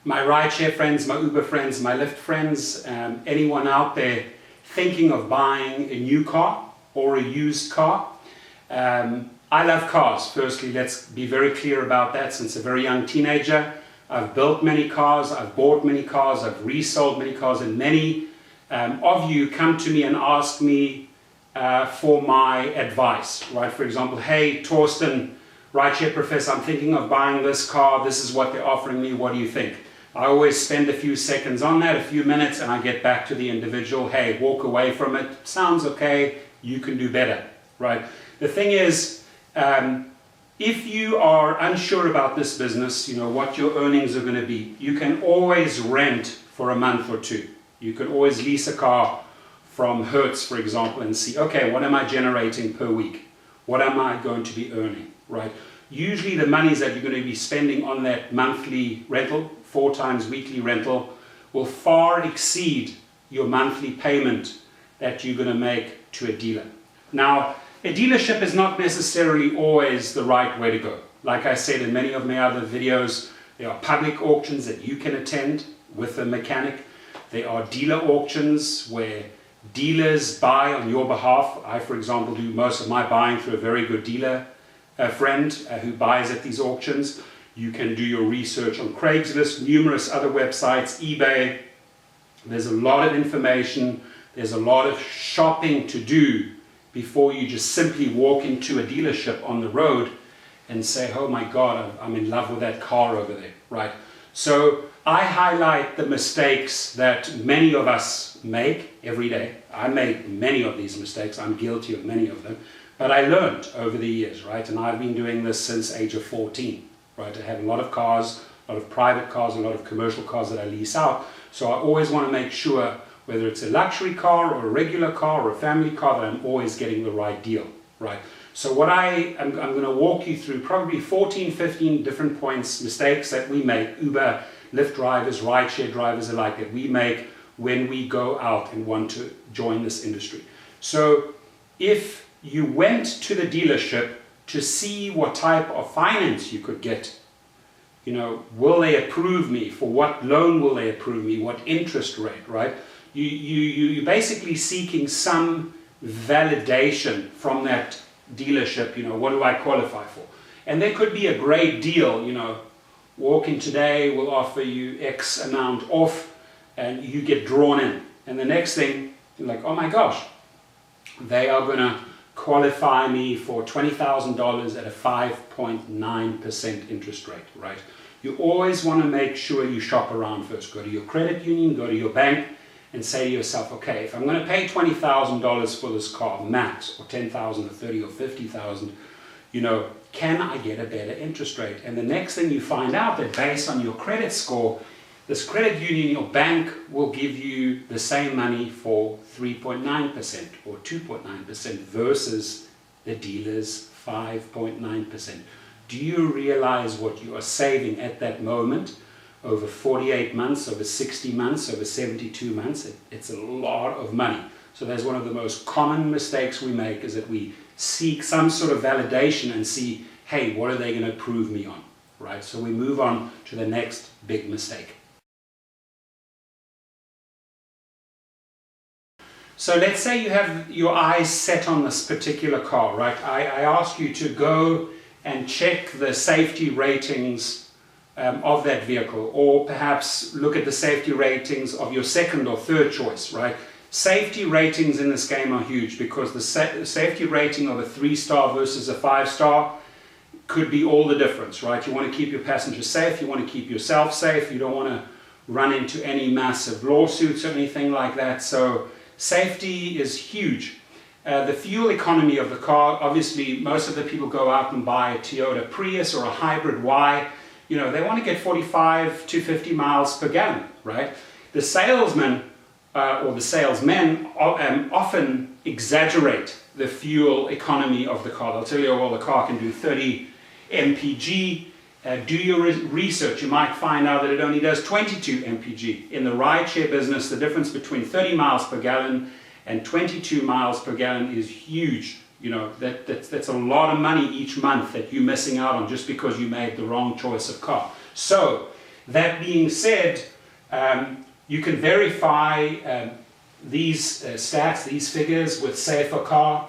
my rideshare friends, my Uber friends, my Lyft friends, anyone out there thinking of buying a new car or a used car. I love cars. Firstly, let's be very clear about that. Since a very young teenager, I've built many cars, I've bought many cars, I've resold many cars, and many of you come to me and ask me for my advice, right? For example, hey, Torsten, rideshare professor, I'm thinking of buying this car, this is what they're offering me, what do you think? I always spend a few seconds on that, a few minutes, and I get back to the individual, hey, walk away from it, sounds okay, you can do better, right? The thing is, if you are unsure about this business, you know, what your earnings are going to be, you can always rent for a month or two. You can always lease a car from Hertz, for example, and see, okay, what am I generating per week? What am I going to be earning, right? Usually the monies that you're going to be spending on that monthly rental, 4 times weekly rental, will far exceed your monthly payment that you're going to make to a dealer. Now, a dealership is not necessarily always the right way to go. Like I said in many of my other videos, there are public auctions that you can attend with a mechanic. There are dealer auctions where dealers buy on your behalf. I, for example, do most of my buying through a very good dealer friend who buys at these auctions. You can do your research on Craigslist, numerous other websites, eBay. There's a lot of information. There's a lot of shopping to do before you just simply walk into a dealership on the road and say, oh my God, I'm in love with that car over there, right? So I highlight the mistakes that many of us make every day. I make many of these mistakes. I'm guilty of many of them. But I learned over the years, right? And I've been doing this since age of 14, right? I have a lot of cars, a lot of private cars, a lot of commercial cars that I lease out. So I always want to make sure, whether it's a luxury car or a regular car or a family car, that I'm always getting the right deal, right? So what I'm going to walk you through probably 14, 15 different points, mistakes that we make, Uber, Lyft drivers, rideshare drivers alike, that we make when we go out and want to join this industry. So if you went to the dealership to see what type of finance you could get, you know, will they approve me? For what loan will they approve me? What interest rate, right? You're basically seeking some validation from that dealership, you know, what do I qualify for? And there could be a great deal, you know, walk in today, we'll offer you X amount off, and you get drawn in. And the next thing, you're like, oh my gosh, they are going to qualify me for $20,000 at a 5.9% interest rate, right? You always want to make sure you shop around first. Go to your credit union, go to your bank, and say to yourself, okay, if I'm going to pay $20,000 for this car, max, or $10,000 or $30,000 or $50,000, you know, can I get a better interest rate? And the next thing you find out that based on your credit score, this credit union, your bank, will give you the same money for 3.9% or 2.9% versus the dealer's 5.9%. Do you realize what you are saving at that moment? Over 48 months, over 60 months, over 72 months, it's a lot of money. So that's one of the most common mistakes we make, is that we seek some sort of validation and see, hey, what are they going to prove me on, right? So we move on to the next big mistake. So let's say you have your eyes set on this particular car, right? I ask you to go and check the safety ratings of that vehicle, or perhaps look at the safety ratings of your second or third choice, right? Safety ratings in this game are huge, because the safety rating of a 3-star versus a 5-star could be all the difference, right? You want to keep your passengers safe, you want to keep yourself safe, you don't want to run into any massive lawsuits or anything like that. So safety is huge. The fuel economy of the car, obviously most of the people go out and buy a Toyota Prius or a hybrid Y. You know, they want to get 45 to 50 miles per gallon, right? The salesman or the salesmen often exaggerate the fuel economy of the car. They'll tell you, well, the car can do 30 mpg. Do your research. You might find out that it only does 22 mpg. In the rideshare business, the difference between 30 miles per gallon and 22 miles per gallon is huge. You know, that's a lot of money each month that you're missing out on just because you made the wrong choice of car. So That being said, you can verify these stats, these figures with safercar.gov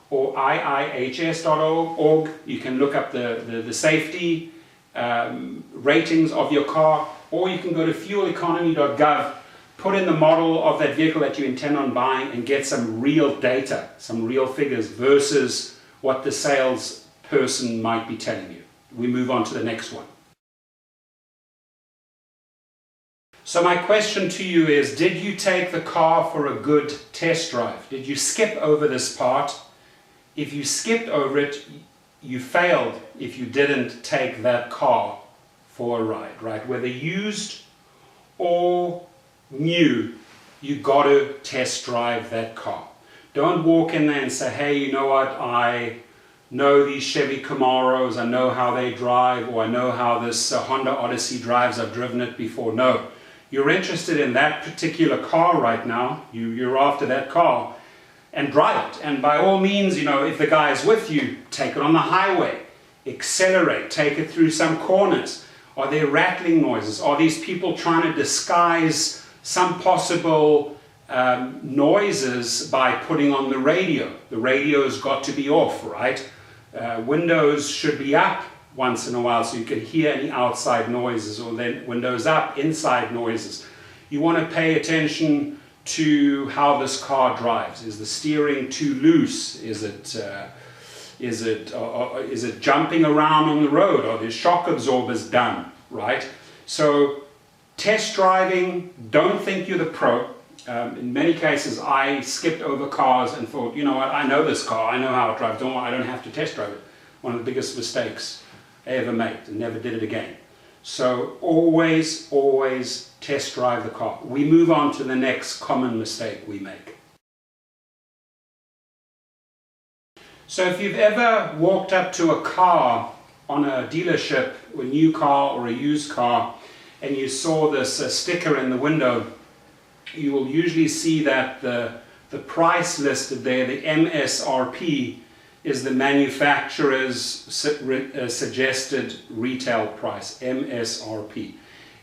or iihs.org. You can look up the safety ratings of your car, or you can go to fueleconomy.gov, put in the model of that vehicle that you intend on buying, and get some real data, some real figures versus what the salesperson might be telling you. We move on to the next one. So my question to you is, did you take the car for a good test drive? Did you skip over this part? If you skipped over it, you failed if you didn't take that car for a ride, right? Whether used or new, you got to test drive that car. Don't walk in there and say, hey, you know what, I know these Chevy Camaros, I know how they drive, or I know how this Honda Odyssey drives, I've driven it before. No. You're interested in that particular car right now, you're after that car, and drive it. And by all means, you know, if the guy is with you, take it on the highway, accelerate, take it through some corners. Are there rattling noises? Are these people trying to disguise some possible noises by putting on the radio? The radio's got to be off, right? Windows should be up once in a while so you can hear any outside noises, or then windows up, inside noises. You want to pay attention to how this car drives. Is the steering too loose? Is it jumping around on the road? Are there shock absorbers done, right? So test driving, don't think you're the pro. In many cases I skipped over cars and thought, you know what, I know this car, I know how it drives, I don't have to test drive it. One of the biggest mistakes I ever made, and never did it again. So always test drive the car. We move on to the next common mistake we make. So if you've ever walked up to a car on a dealership, a new car or a used car, and you saw this sticker in the window, you will usually see that the price listed there, the MSRP, is the manufacturer's suggested retail price, MSRP.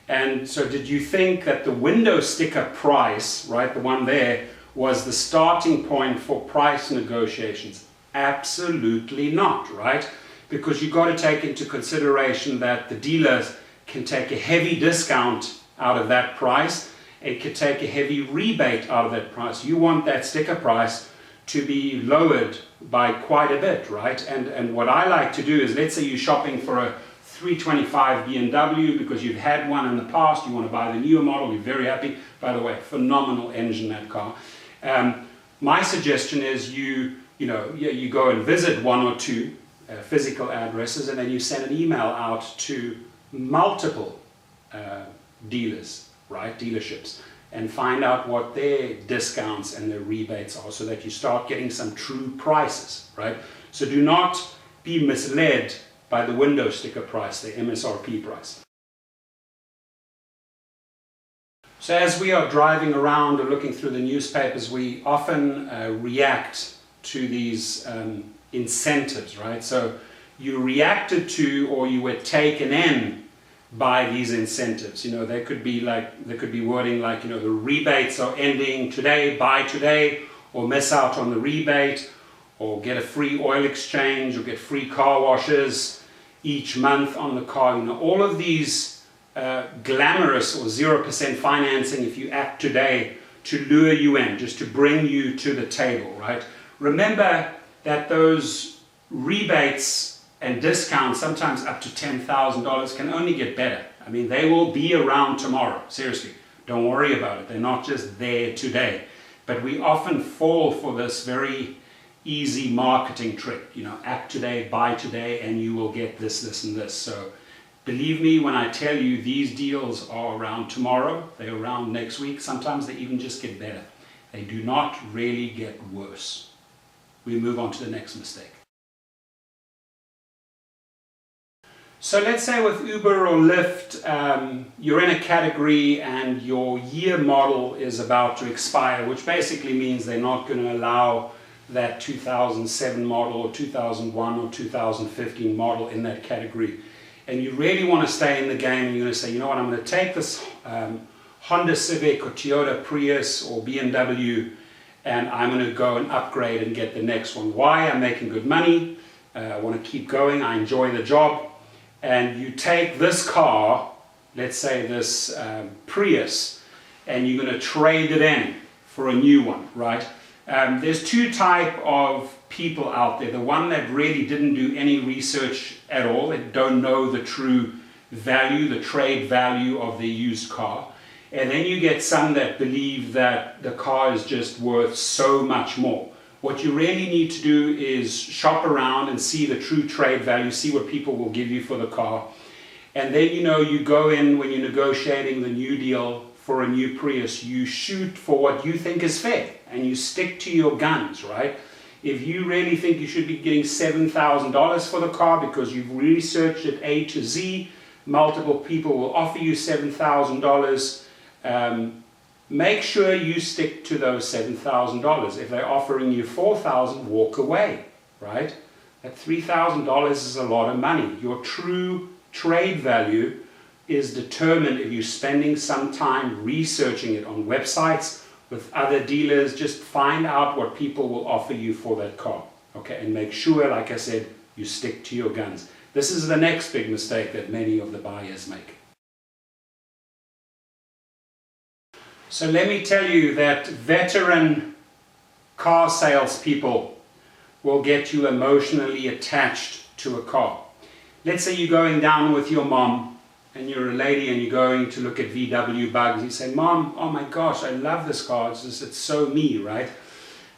And so did you think that the window sticker price, right, the one there, was the starting point for price negotiations? Absolutely not, right? Because you've got to take into consideration that the dealers can take a heavy discount out of that price. It could take a heavy rebate out of that price. You want that sticker price to be lowered by quite a bit, right? And what I like to do is, let's say you're shopping for a 325 BMW because you've had one in the past, you want to buy the newer model, you're very happy. By the way, phenomenal engine, that car. My suggestion is you go and visit one or two physical addresses, and then you send an email out to multiple dealers, right, dealerships, and find out what their discounts and their rebates are, so that you start getting some true prices, right? So do not be misled by the window sticker price, the MSRP price. So as we are driving around or looking through the newspapers, we often react to these incentives, right? So you reacted to, or you were taken in by these incentives. You know, there could be wording like, you know, the rebates are ending today, buy today, or miss out on the rebate, or get a free oil exchange, or get free car washes each month on the car. You know, all of these glamorous or 0% financing if you act today, to lure you in, just to bring you to the table, right? Remember that those rebates and discounts, sometimes up to $10,000, can only get better. I mean, they will be around tomorrow. Seriously, don't worry about it. They're not just there today. But we often fall for this very easy marketing trick. You know, act today, buy today, and you will get this, this, and this. So believe me when I tell you these deals are around tomorrow. They're around next week. Sometimes they even just get better. They do not really get worse. We move on to the next mistake. So let's say with Uber or Lyft, you're in a category and your year model is about to expire, which basically means they're not going to allow that 2007 model or 2001 or 2015 model in that category and you really want to stay in the game, and you're going to say, you know what, I'm going to take this Honda Civic or Toyota Prius or BMW, and I'm going to go and upgrade and get the next one. Why? I'm making good money, I want to keep going, I enjoy the job. And you take this car, let's say this Prius, and you're going to trade it in for a new one, right? There's two types of people out there. The one that really didn't do any research at all, that don't know the true value, the trade value of their used car. And then you get some that believe that the car is just worth so much more. What you really need to do is shop around and see the true trade value, see what people will give you for the car. And then, you know, you go in when you're negotiating the new deal for a new Prius, you shoot for what you think is fair and you stick to your guns, right? If you really think you should be getting $7,000 for the car because you've researched it A to Z, multiple people will offer you $7,000, make sure you stick to those $7,000. If they're offering you $4,000, walk away, right? That $3,000 is a lot of money. Your true trade value is determined if you're spending some time researching it on websites with other dealers. Just find out what people will offer you for that car, okay? And make sure, like I said, you stick to your guns. This is the next big mistake that many of the buyers make. So let me tell you that veteran car salespeople will get you emotionally attached to a car. Let's say you're going down with your mom and you're a lady and you're going to look at VW Bugs. You say, Mom, oh my gosh, I love this car. It's so me, right?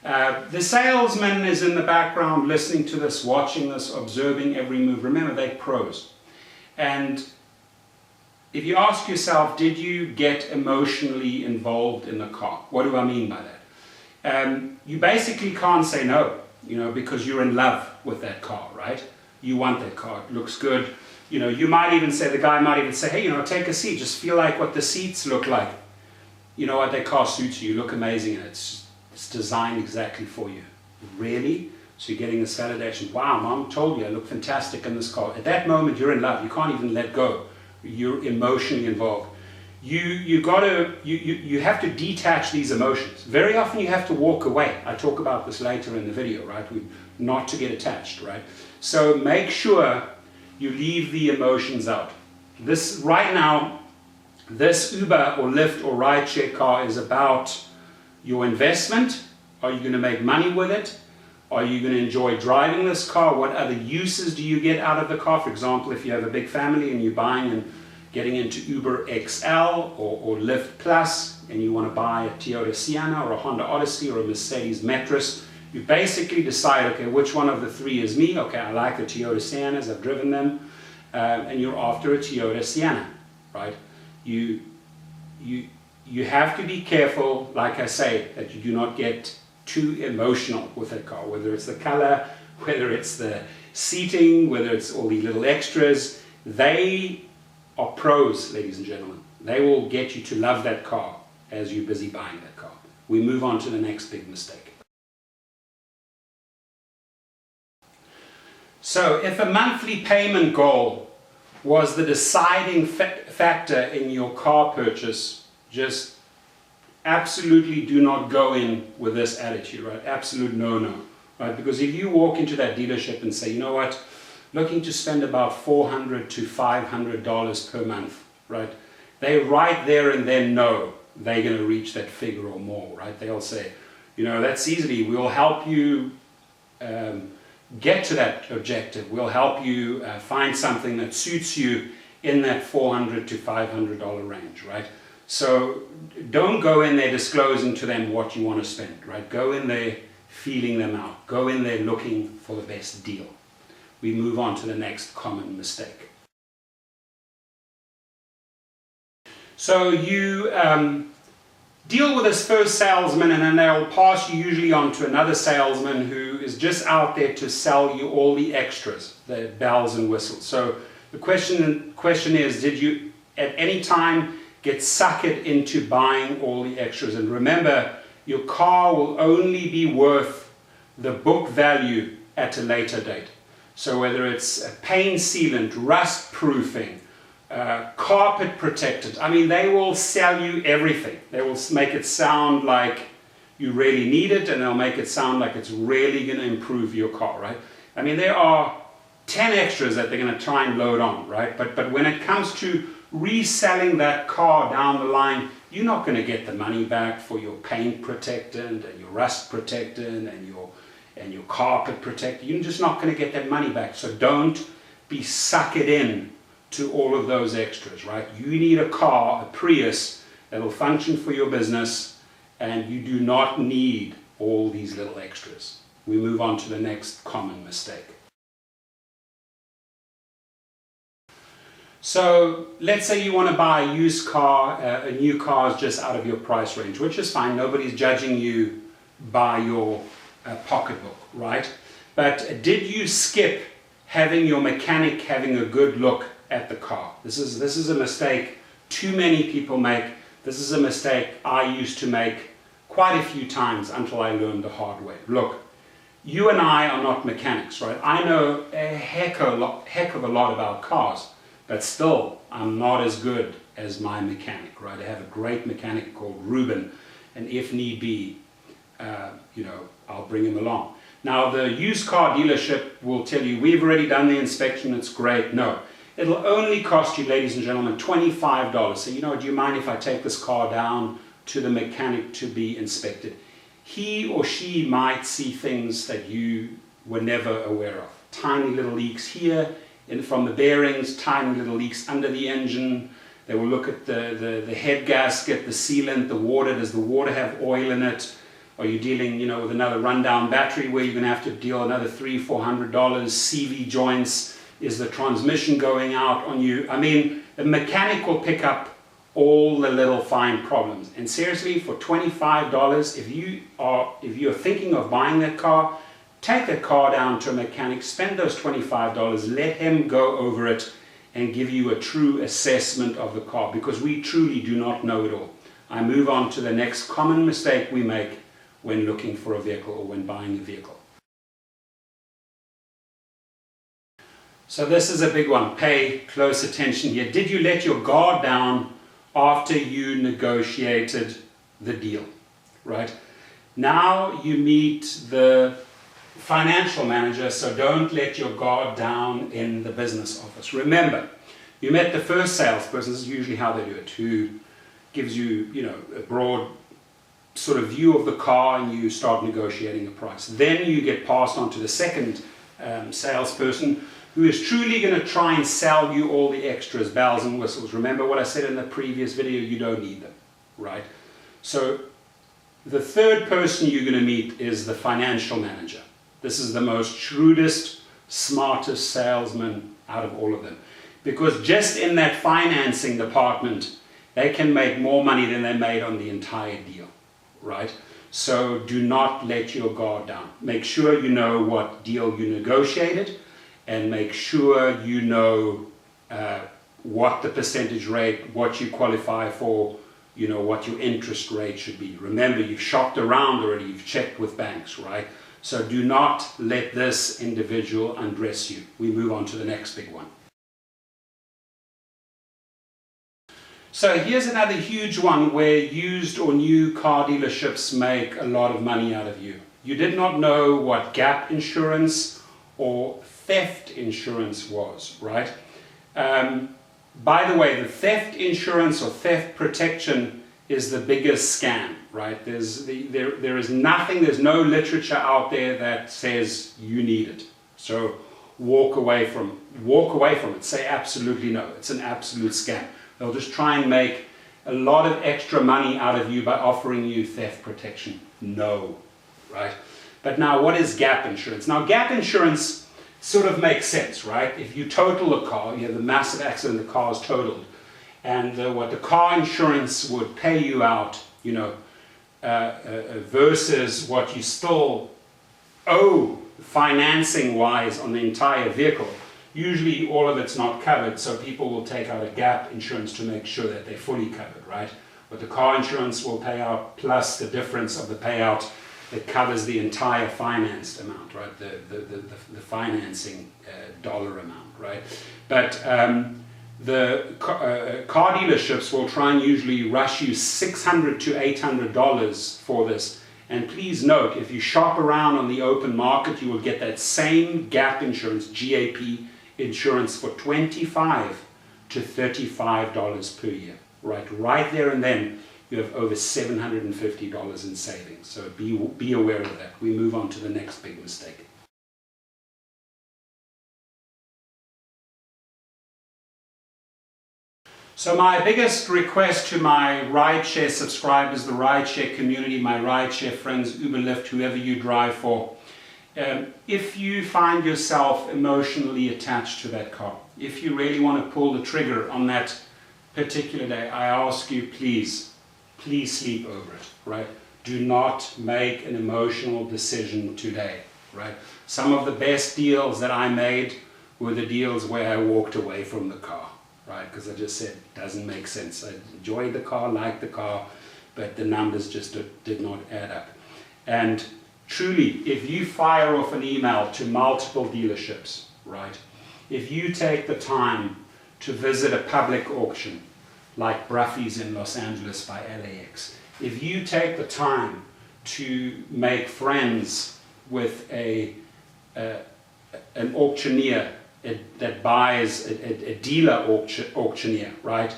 The salesman is in the background listening to this, watching this, observing every move. Remember, they're pros. And if you ask yourself, did you get emotionally involved in the car? What do I mean by that? You basically can't say no, you know, because you're in love with that car, right? You want that car, it looks good. You know, you might even say, the guy might even say, hey, you know, take a seat, just feel like what the seats look like. You know what, that car suits you, you look amazing in it. It's designed exactly for you. Really? So you're getting this validation. Wow, Mom told you I look fantastic in this car. At that moment, you're in love. You can't even let go. You're emotionally involved. You have to detach these emotions. Very often you have to walk away. I talk about this later in the video, right? Not to get attached, right? So make sure you leave the emotions out. This right now, this Uber or Lyft or Rideshare car is about your investment. Are you going to make money with it? Are you going to enjoy driving this car? What other uses do you get out of the car? For example, if you have a big family and you're buying and getting into Uber XL or Lyft Plus, and you want to buy a Toyota Sienna or a Honda Odyssey or a Mercedes Metris, you basically decide, okay, which one of the three is me? Okay, I like the Toyota Siennas, I've driven them, and you're after a Toyota Sienna, right? You have to be careful, like I say, that you do not get too emotional with that car, whether it's the color, whether it's the seating, whether it's all the little extras. They are pros, ladies and gentlemen. They will get you to love that car as you're busy buying that car. We move on to the next big mistake. So if a monthly payment goal was the deciding factor in your car purchase, just absolutely do not go in with this attitude, right? Absolute no-no, right? Because if you walk into that dealership and say, you know what, looking to spend about $400 to $500 per month, right? They right there and then know they're going to reach that figure or more, right? They'll say, you know, that's easily, we'll help you get to that objective. We'll help you find something that suits you in that $400 to $500 range, right? So don't go in there disclosing to them what you want to spend, right? Go in there feeling them out. Go in there looking for the best deal. We move on to the next common mistake. So you deal with this first salesman, and then they'll pass you usually on to another salesman who is just out there to sell you all the extras, the bells and whistles. So the question is, did you at any time get suckered into buying all the extras? And remember, your car will only be worth the book value at a later date. So whether it's paint sealant, rust proofing, carpet protectant, I mean, they will sell you everything. They will make it sound like you really need it, and they'll make it sound like it's really going to improve your car, right? I mean, there are 10 extras that they're going to try and load on, right? But when it comes to reselling that car down the line, you're not going to get the money back for your paint protectant and your rust protectant and your carpet protectant. You're just not going to get that money back. So don't be sucked in to all of those extras, right? You need a car, a Prius, that will function for your business, and you do not need all these little extras. We move on to the next common mistake. So let's say you want to buy a used car, a new car is just out of your price range, which is fine. Nobody's judging you by your pocketbook, right? But did you skip having your mechanic having a good look at the car? This is a mistake too many people make. This is a mistake I used to make quite a few times until I learned the hard way. Look, you and I are not mechanics, right? I know a heck of a lot about cars. But still, I'm not as good as my mechanic, right? I have a great mechanic called Ruben, and if need be, I'll bring him along. Now, the used car dealership will tell you, we've already done the inspection, it's great. No, it'll only cost you, ladies and gentlemen, $25. So, do you mind if I take this car down to the mechanic to be inspected? He or she might see things that you were never aware of. Tiny little leaks here, from the bearings, tiny little leaks under the engine. They will look at the head gasket, the sealant, the water. Does the water have oil in it? Are you dealing, with another rundown battery where you're going to have to deal another $300-400? CV joints. Is the transmission going out on you? I mean, the mechanic will pick up all the little fine problems. And seriously, for $25, if you're thinking of buying that car, take that car down to a mechanic, spend those $25, let him go over it and give you a true assessment of the car, because we truly do not know it all. I move on to the next common mistake we make when looking for a vehicle or when buying a vehicle. So this is a big one. Pay close attention here. Did you let your guard down after you negotiated the deal, right? Now you meet the financial manager, so don't let your guard down in the business office. Remember, you met the first salesperson, this is usually how they do it, who gives you, a broad sort of view of the car, and you start negotiating a price. Then you get passed on to the second salesperson, who is truly going to try and sell you all the extras, bells and whistles. Remember what I said in the previous video, you don't need them, right? So the third person you're going to meet is the financial manager. This is the most shrewdest, smartest salesman out of all of them. Because just in that financing department, they can make more money than they made on the entire deal, right? So do not let your guard down. Make sure you know what deal you negotiated, and make sure you know what the percentage rate, what you qualify for, what your interest rate should be. Remember, you've shopped around already, you've checked with banks, right? So do not let this individual undress you. We move on to the next big one. So here's another huge one where used or new car dealerships make a lot of money out of you. You did not know what gap insurance or theft insurance was, right? By the way, the theft insurance or theft protection is the biggest scam, right? There is nothing, there's no literature out there that says you need it. So walk away from it. Say absolutely no. It's an absolute scam. They'll just try and make a lot of extra money out of you by offering you theft protection. No, right? But now, what is gap insurance? Now, gap insurance sort of makes sense, right? If you total a car, you have a massive accident, the car is totaled, and what the car insurance would pay you out, versus what you still owe financing-wise on the entire vehicle. Usually all of it's not covered, so people will take out a gap insurance to make sure that they're fully covered, right? What the car insurance will pay out plus the difference of the payout that covers the entire financed amount, right? The financing dollar amount, right? But the car dealerships will try and usually rush you $600 to $800 for this. And please note, if you shop around on the open market, you will get that same gap insurance, GAP insurance, for $25 to $35 per year. Right there and then, you have over $750 in savings. So be aware of that. We move on to the next big mistake. So my biggest request to my Rideshare subscribers, the Rideshare community, my Rideshare friends, Uber, Lyft, whoever you drive for, if you find yourself emotionally attached to that car, if you really want to pull the trigger on that particular day, I ask you, please sleep over it, right? Do not make an emotional decision today, right? Some of the best deals that I made were the deals where I walked away from the car. Right, because I just said it doesn't make sense. I enjoyed the car, liked the car, but the numbers just did not add up. And truly, if you fire off an email to multiple dealerships, right, if you take the time to visit a public auction like Bruffy's in Los Angeles by LAX, if you take the time to make friends with an auctioneer that buys, a dealer auctioneer, right,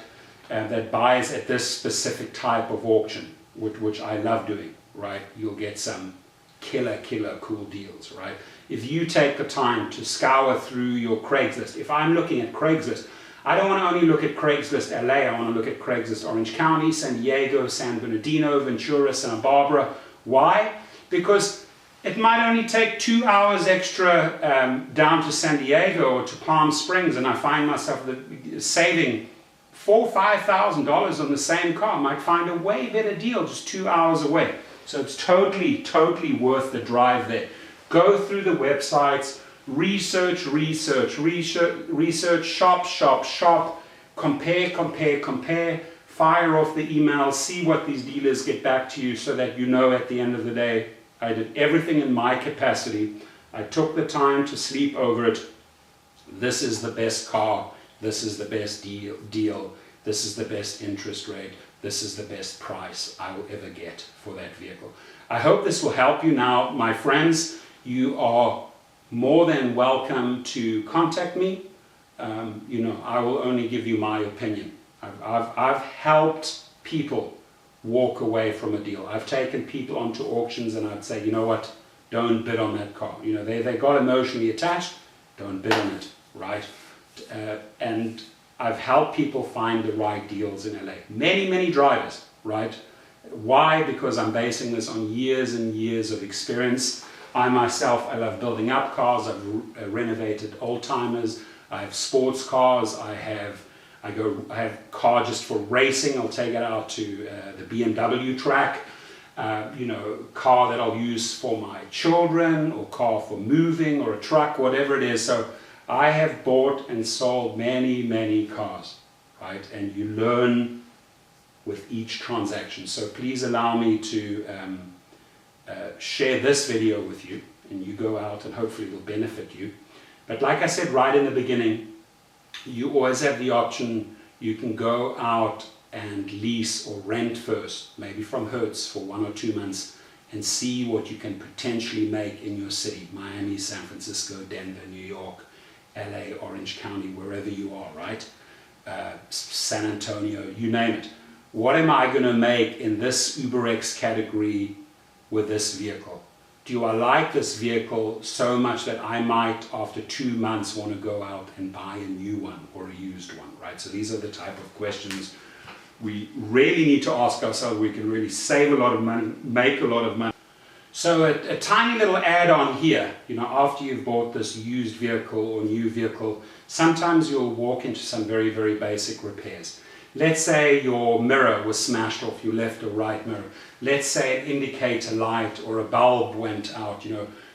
that buys at this specific type of auction, which I love doing, right, you'll get some killer cool deals, right? If you take the time to scour through your Craigslist, if I'm looking at Craigslist, I don't want to only look at Craigslist LA, I want to look at Craigslist Orange County, San Diego, San Bernardino, Ventura, Santa Barbara. Why? Because it might only take 2 hours extra down to San Diego or to Palm Springs, and I find myself saving $4,000 or $5,000 on the same car. I might find a way better deal just 2 hours away. So it's totally worth the drive there. Go through the websites, research, shop, compare, fire off the emails, see what these dealers get back to you so that you know at the end of the day, I did everything in my capacity. I took the time to sleep over it. This is the best car. This is the best deal. This is the best interest rate. This is the best price I will ever get for that vehicle. I hope this will help you. Now, my friends, you are more than welcome to contact me. I will only give you my opinion. I've helped people walk away from a deal. I've taken people onto auctions and I'd say, you know what, don't bid on that car. They got emotionally attached, don't bid on it, right? And I've helped people find the right deals in LA. Many drivers, right? Why? Because I'm basing this on years and years of experience. I myself, I love building up cars. I've renovated old timers. I have sports cars. I have car just for racing. I'll take it out to the BMW track. Car that I'll use for my children, or car for moving, or a truck, whatever it is. So I have bought and sold many cars, right? And you learn with each transaction. So please allow me to share this video with you, and you go out and hopefully it will benefit you. But like I said right in the beginning, you always have the option. You can go out and lease or rent first, maybe from Hertz for 1 or 2 months, and see what you can potentially make in your city. Miami, San Francisco, Denver, New York, LA, Orange County, wherever you are, right? San Antonio, you name it. What am I going to make in this UberX category with this vehicle? Do I like this vehicle so much that I might, after 2 months, want to go out and buy a new one or a used one, right? So these are the type of questions we really need to ask ourselves. We can really save a lot of money, make a lot of money. So a tiny little add-on here, after you've bought this used vehicle or new vehicle, sometimes you'll walk into some very basic repairs. Let's say your mirror was smashed off, your left or right mirror. Let's say an indicator light or a bulb went out.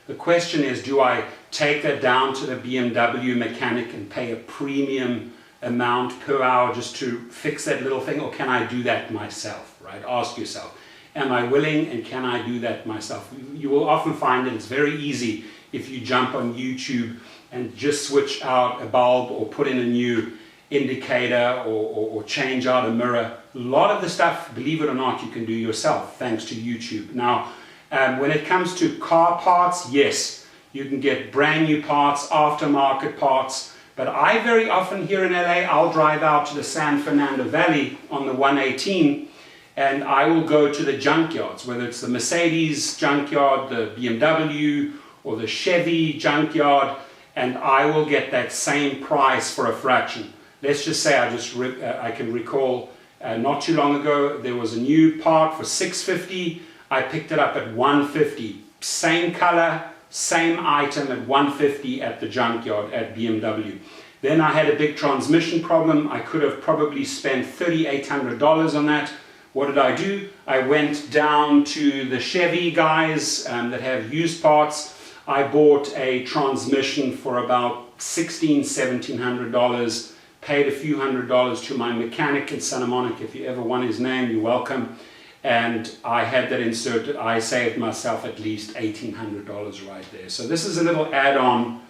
The question is, do I take that down to the BMW mechanic and pay a premium amount per hour just to fix that little thing, or can I do that myself, right? Ask yourself. Am I willing, and can I do that myself? You will often find that it's very easy if you jump on YouTube and just switch out a bulb or put in a new indicator or change out a mirror. A lot of the stuff, believe it or not, you can do yourself thanks to YouTube. Now, when it comes to car parts, yes, you can get brand new parts, aftermarket parts, but I very often here in LA, I'll drive out to the San Fernando Valley on the 118 and I will go to the junkyards, whether it's the Mercedes junkyard, the BMW, or the Chevy junkyard, and I will get that same price for a fraction. Let's just say I can recall not too long ago there was a new part for $650. I picked it up at $150. Same color, same item at $150 at the junkyard at BMW. Then I had a big transmission problem. I could have probably spent $3,800 on that. What did I do? I went down to the Chevy guys that have used parts. I bought a transmission for about $1,600, $1,700, paid a few $100s to my mechanic in Santa Monica. If you ever want his name, you're welcome. And I had that inserted. I saved myself at least $1,800 right there. So this is a little add-on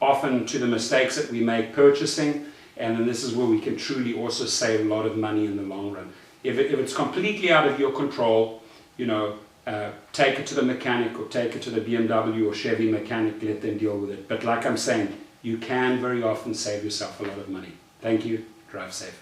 often to the mistakes that we make purchasing, and then this is where we can truly also save a lot of money in the long run. If it's completely out of your control, take it to the mechanic or take it to the BMW or Chevy mechanic, let them deal with it. But like I'm saying, you can very often save yourself a lot of money. Thank you. Drive safe.